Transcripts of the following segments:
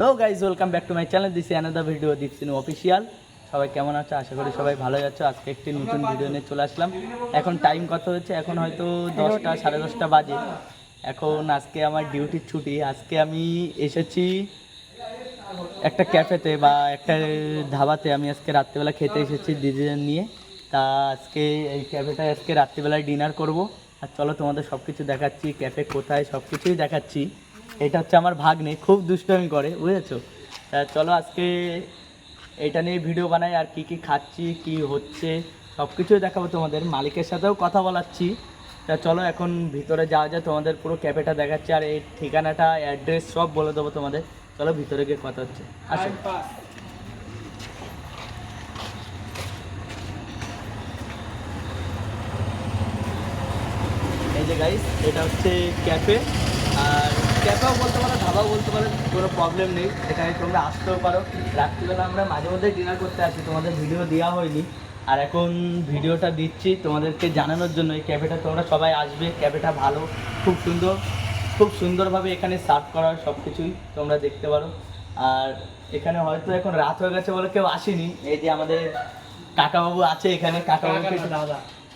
Hello guys, welcome back to my channel. This another video Dipsinu official. সবাই কেমন আছো? আশা করি সবাই ভালোই আছো। আজকে একটি নতুন ভিডিও নিয়ে চলে আসলাম। এখন টাইম কত হচ্ছে? এখন হয়তো 10টা, 10:30 বাজে। এখন আজকে আমার ডিউটির ছুটি। আজকে আমি এসেছি একটা ক্যাফেতে বা একটা ধাবাতে। আমি আজকে রাত্রিবেলা খেতে এসেছি দিদিদের নিয়ে। তা আজকে এই ক্যাফেটায় আজকে রাত্রিবেলায় ডিনার করব। আর চলো তোমাদের সব কিছু দেখাচ্ছি, ক্যাফে কোথায় সব কিছুই দেখাচ্ছি। এটা হচ্ছে আমার ভাগ্নে, খুব দুষ্টামি করে, বুঝেছো? তা চলো আজকে এইটা নিয়ে ভিডিও বানাই, আর কি কি খাচ্ছি, কি হচ্ছে সব কিছুই দেখাবো তোমাদের। মালিকের সাথেও কথা বলাচ্ছি। তা চলো এখন ভিতরে যাওয়া যায়, তোমাদের পুরো ক্যাফেটা দেখাচ্ছি আর এই ঠিকানাটা, অ্যাড্রেস সব বলে দেবো তোমাদের। চলো ভিতরে গিয়ে কথা হচ্ছে, আসো। এই যে গাইস, এটা হচ্ছে ক্যাফে। আর ক্যাফেও বলতে পারো, ধাবাও বলতে পারো, কোনো প্রবলেম নেই। এখানে তোমরা আসতেও পারো। রাত্রিবেলা আমরা মাঝে মধ্যে ডিনার করতে আসি, তোমাদের ভিডিও দেওয়া হয়নি। আর এখন ভিডিওটা দিচ্ছি তোমাদেরকে জানানোর জন্য। এই ক্যাফেটা তোমরা সবাই আসবে, ক্যাফেটা ভালো, খুব সুন্দর, খুব সুন্দরভাবে এখানে সার্ভ করা সব কিছুই তোমরা দেখতে পারো। আর এখানে হয়তো এখন রাত হয়ে গেছে বলে কেউ আসেনি। এই যে আমাদের কাকাবাবু আছে এখানে, কাকাবাবুকে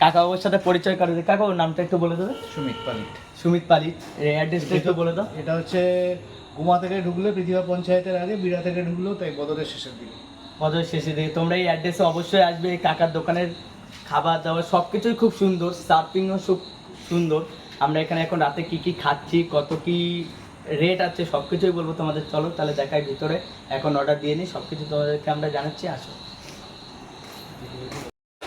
কাকাবাবুর সাথে পরিচয় করে দিই। কাকাবাবুর নামটা একটু বলে দেবে। সুমিত পালিট। সুমিত পালিত। অ্যাড্রেসটা একটু বলে দাও। এটা হচ্ছে গুমা থেকে ঢুকলে পৃথিবী পঞ্চায়েতের আগে, বিড়া থেকে ঢুকলেও তাই বদরের শেষের দিকে। পদের শেষে দিকে তোমরা এই অ্যাড্রেসে অবশ্যই আসবে। এই কাকার দোকানের খাবার দাবার সব কিছুই খুব সুন্দর, সার্ভিংও খুব সুন্দর। আমরা এখানে এখন রাতে কি কি খাচ্ছি, কত কি রেট আছে, সব কিছুই বলবো তোমাদের। চলো তাহলে দেখাই ভিতরে। এখন অর্ডার দিয়ে নিই, সব কিছু তোমাদেরকে আমরা জানাচ্ছি, আসো।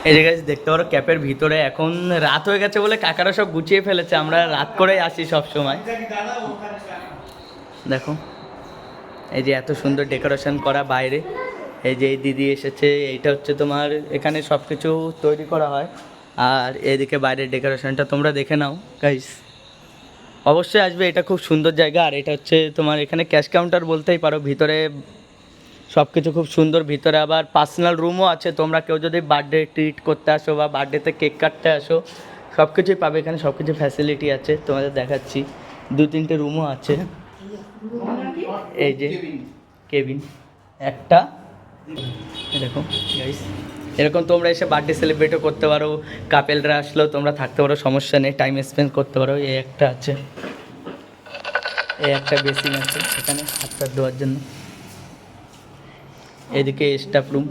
এই যে গাইস দেখতে পারো ক্যাপের ভিতরে এখন রাত হয়ে গেছে বলে কাকারা সব গুছিয়ে ফেলেছে। আমরা রাত করেই আসি সব সময়। দেখো এই যে এত সুন্দর ডেকোরেশন করা বাইরে। এই যে এই দিদি এসেছে, এইটা হচ্ছে তোমার এখানে সব কিছু তৈরি করা হয়। আর এদিকে বাইরের ডেকোরেশনটা তোমরা দেখে নাও গাইস, অবশ্যই আসবে। এটা খুব সুন্দর জায়গা। আর এটা হচ্ছে তোমার এখানে ক্যাশ কাউন্টার বলতেই পারো। ভিতরে সব কিছু খুব সুন্দর। ভিতরে আবার পার্সোনাল রুমও আছে। তোমরা কেউ যদি বার্থডে ট্রিট করতে আসো বা বার্থডেতে কেক কাটতে আসো, সব কিছুই পাবে এখানে, সব কিছু ফ্যাসিলিটি আছে। তোমাদের দেখাচ্ছি, 2-3টে রুমও আছে। এই যে কেবিন একটা, এরকম গাইস, এরকম তোমরা এসে বার্থডে সেলিব্রেটও করতে পারো। কাপেলরা আসলেও তোমরা থাকতে পারো, সমস্যা নেই, টাইম স্পেন্ড করতে পারো। এই একটা আছে, এই একটা বেসিন আছে এখানে হাত পা ধোয়ার জন্য। এদিকে স্টাফ রুম।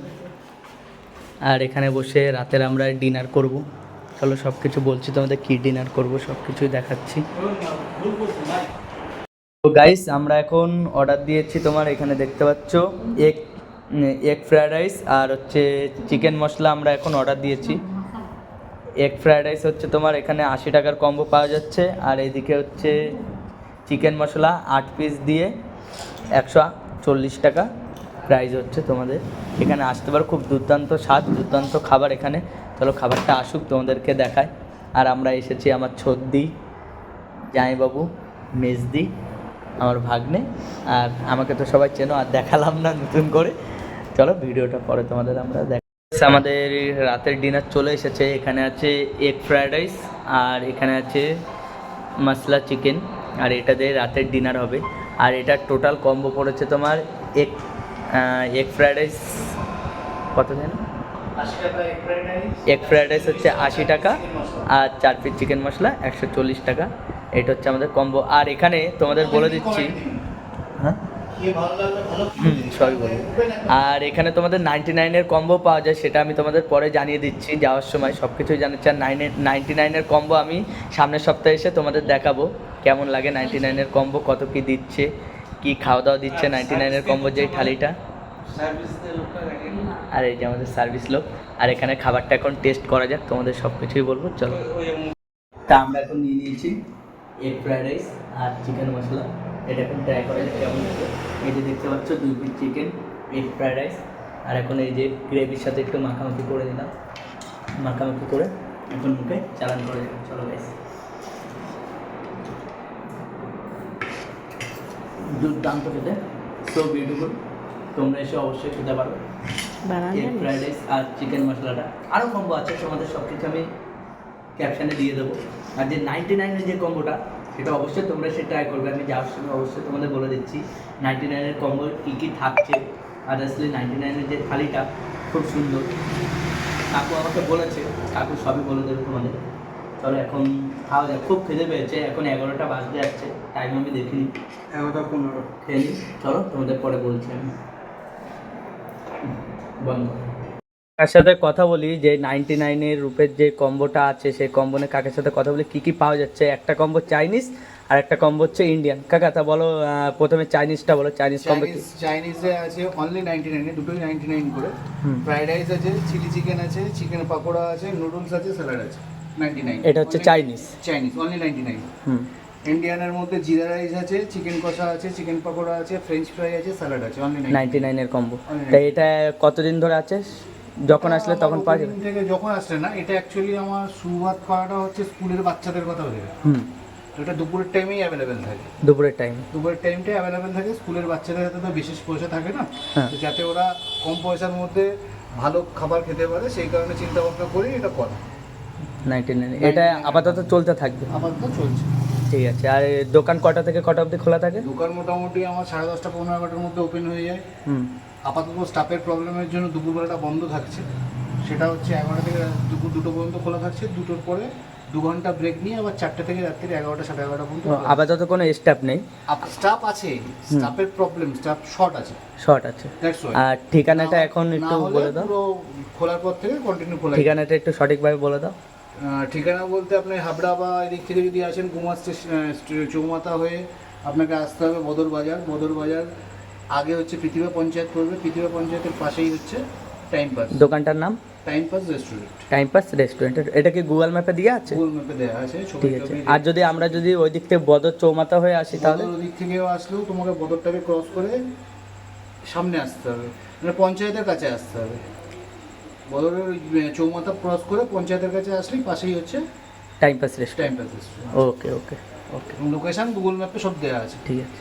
আর এখানে বসে রাতের আমরা ডিনার করব। চলো সব কিছু বলছি তোমাদের, কী ডিনার করব সব কিছুই দেখাচ্ছি। তো গাইস আমরা এখন অর্ডার দিয়েছি তোমার, এখানে দেখতে পাচ্ছ এগ ফ্রায়েড রাইস আর হচ্ছে চিকেন মশলা। আমরা এখন অর্ডার দিয়েছি। এগ ফ্রায়েড রাইস হচ্ছে তোমার এখানে 80 টাকার কম্বো পাওয়া যাচ্ছে। আর এদিকে হচ্ছে চিকেন মশলা 8 পিস দিয়ে 140 টাকা প্রাইস হচ্ছে তোমাদের। এখানে আসতে পারো, খুব দুর্দান্ত স্বাদ, দুর্দান্ত খাবার এখানে। চলো খাবারটা আসুক, তোমাদেরকে দেখায়। আর আমরা এসেছি আমার ছদ্দি, জামাইবাবু, মেজদি, আমার ভাগ্নে। আর আমাকে তো সবাই চেনো, আর দেখালাম না নতুন করে। চলো ভিডিওটা পরে তোমাদের আমরা দেখ। আমাদের রাতের ডিনার চলে এসেছে। এখানে আছে এগ ফ্রায়েড রাইস আর এখানে আছে মশলা চিকেন। আর এটা দিয়ে রাতের ডিনার হবে। আর এটা টোটাল কম্বো পড়েছে তোমার এগ ফ্রায়েড রাইস কত জানো? 80 টাকা egg fried rice. Egg fried rice হচ্ছে 80 টাকা আর 4 পিস চিকেন মশলা 140 টাকা। এটা হচ্ছে আমাদের কম্বো। আর এখানে তোমাদের বলে দিচ্ছি, হ্যাঁ সবই বলবো। আর এখানে তোমাদের 99-এর কম্বো পাওয়া যায়, সেটা আমি তোমাদের পরে জানিয়ে দিচ্ছি যাওয়ার সময়। সব কিছুই জানাচ্ছি। আর 99-এর কম্বো আমি সামনের সপ্তাহে এসে তোমাদের দেখাবো কেমন লাগে 99-এর কম্বো, কত কী দিচ্ছে, কি খাওয়া দাওয়া দিচ্ছে 99-এর কম্বো যেই থালিটা। আর এই যে আমাদের সার্ভিস লোক। আর এখানে খাবারটা এখন টেস্ট করা যাক, তোমাদের সব কিছুই বলবো। চলো। তা আমরা এখন নিয়ে নিয়েছি এগ ফ্রায়েড রাইস আর চিকেন মশলা। এটা এখন ট্রাই করা যাক কেমন লাগে। এই যে দেখতে পাচ্ছ 2 piece chicken, egg fried rice. আর এখন এই যে গ্রেভির সাথে একটু মাখামাখি করে দিলাম, মাখামাখি করে এখন মুখে চালান করে দিলাম। চলো গাইস, দুর্দান্ত খেতে, সো বিউটিফুল। তোমরা এসে অবশ্যই খেতে পারো এগ ফ্রায়েড রাইস আর চিকেন মশলাটা। আরও কম্বো আছে, তোমাদের সব কিছু আমি ক্যাপশানে দিয়ে দেবো। আর যে 99-এর যে কম্বোটা, সেটা অবশ্যই তোমরা সে ট্রাই করবে। আমি যাওয়ার সময় অবশ্যই তোমাদের বলে দিচ্ছি। 99-এর কম্বো কী কী থাকছে, আর আসলে 99-এর যে থালিটা খুব সুন্দর। কাকু আমাকে বলেছে, কাকু সবই বলে দেবে তোমাদের। চলো এখন খাওয়া যাক, খুব খিদে পেয়েছে, এখন 11টা বাজতে যাচ্ছে, টাইম আমি দেখিনি। 11:15 খেয়ে নিই, চলো তোমাদের পরে বলছি আমি। বন্ধ। কার সাথে কথা বলি যে 99-এর রুপের যে কম্বোটা আছে, সেই কম্বোনে কাকের সাথে কথা বলি কী কী পাওয়া যাচ্ছে। একটা কম্বো চাইনিজ আর একটা কম্বো হচ্ছে ইন্ডিয়ান। কাকা তা বলো, প্রথমে চাইনিজটা বলো, চাইনিজ কম্বো কি? চাইনিজে আছে অনলি 99 দুটোই 99 করে। হুম। ফ্রাইড রাইস আছে, চিলি চিকেন আছে, চিকেন পাকোড়া আছে, নুডলস আছে, স্যালাড আছে, 99। এটা হচ্ছে চাইনিজ। Chinese only 99। হুম। ইন্ডিয়ানের মধ্যে জিরা রাইস আছে, চিকেন কষা আছে, চিকেন পাকোড়া আছে, ফ্রেঞ্চ ফ্রাই আছে, স্যালাড আছে, অনলি 99-এর কম্বো। Only তাই এটা কতদিন ধরে আছে? যখন আসলে তখন পাওয়া যাবে? থেকে যখন আসলে না, এটা অ্যাকচুয়ালি আমার শুরুয়াত করাটা হচ্ছে স্কুলের বাচ্চাদের কথা ভেবে। হুম। এটা দুপুরের টাইমেই অ্যাভেলেবেল থাকে। দুপুরের টাইম। দুপুরের টাইমটাই অ্যাভেলেবেল থাকে। স্কুলের বাচ্চাদের হাতে তো বিশেষ পয়সা থাকে না, হ্যাঁ। তো যাতে ওরা কম পয়সার মধ্যে ভালো খাবার খেতে পারে সেই কারণে চিন্তা ভাবনা করি এটা করা। 99 এটা আপাতত চলতে থাকবে। আপাতত চলছে। ঠিক আছে। আর এই দোকান কটা থেকে কটা অবধি খোলা থাকে? দোকান মোটামুটি আমার 10:30 15-11টার মধ্যে ওপেন হয়ে যায়। হুম। আপাতত স্টাফের প্রবলেমের জন্য দুপুরবেলাটা বন্ধ থাকছে, সেটা হচ্ছে 11টা থেকে দুপুর 2টো পর্যন্ত খোলা থাকছে। 2টোর পরে 2 ঘন্টা ব্রেক নিয়ে আবার 4টে থেকে রাত্রি 11টা 11:30 পর্যন্ত খোলা থাকছে। আপাতত কোনো স্টাফ নেই? স্টাফ আছে, স্টাফের প্রবলেম, স্টাফ শর্ট আছে, শর্ট আছে। That's why. আর ঠিকানাটা এখন একটু বলে দাও। পুরো খোলার পর থেকে কন্টিনিউ খোলা। ঠিকানাটা একটু সঠিকভাবে বলে দাও। ঠিকানা বলতে আপনি হাবড়া বা এদিক থেকে যদি আসেন গুমা চৌমাথা হয়ে আপনাকে আসতে হবে বদর বাজার। বদর বাজার আগে হচ্ছে পৃথিবী পঞ্চায়েত পড়বে, পৃথিবী পঞ্চায়েতের পাশেই হচ্ছে টাইম পাস। দোকানটার নাম? Time pass restaurant. Time pass restaurant. এটা কি গুগল ম্যাপে দিয়ে আছে? গুগল ম্যাপে দেওয়া আছে, ছবি ঠিক আছে। টবি। আর যদি আমরা ওই দিক থেকে বদর চৌমাথা হয়ে আসি তাহলে? বদর ওদিক থেকেও আসলেও তোমাকে বদরটাকে ক্রস করে সামনে আসতে হবে, মানে পঞ্চায়েতের কাছে আসতে হবে। বদরের ওই চৌমাথা ক্রস করে পঞ্চায়েতের কাছে আসলেই পাশেই হচ্ছে time pass restaurant. Time pass restaurant. Okay okay okay. Location Google ম্যাপে সব দেওয়া আছে। ঠিক আছে।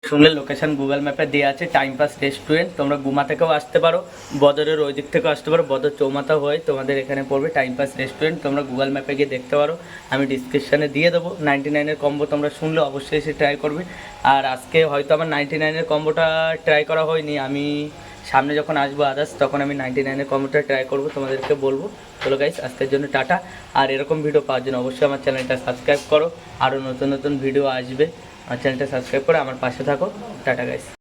শুনলে লোকেশন গুগল ম্যাপে দেওয়া আছে, টাইম পাস রেস্টুরেন্ট। তোমরা গুমা থেকেও আসতে পারো, বদরের ওই দিক থেকেও আসতে পারো। বদর চৌমাথা হয়ে তোমাদের এখানে পড়বে টাইম পাস রেস্টুরেন্ট। তোমরা গুগল ম্যাপে গিয়ে দেখতে পারো, আমি ডিসক্রিপশানে দিয়ে দেবো। 99-এর কম্বো তোমরা শুনলে অবশ্যই এসে ট্রাই করবে। আর আজকে হয়তো আমার 99-এর কম্বোটা ট্রাই করা হয়নি, আমি সামনে যখন আসবো আদার্স তখন আমি 99-এর কম্বোটা ট্রাই করবো, তোমাদেরকে বলবো। চলো গাইস, আজকের জন্য টাটা। আর এরকম ভিডিও পাওয়ার জন্য অবশ্যই আমার চ্যানেলটা সাবস্ক্রাইব করো, আরও নতুন নতুন ভিডিও আসবে। আমার চ্যানেলটা সাবস্ক্রাইব করে আমার পাশে থাকো। Tata guys.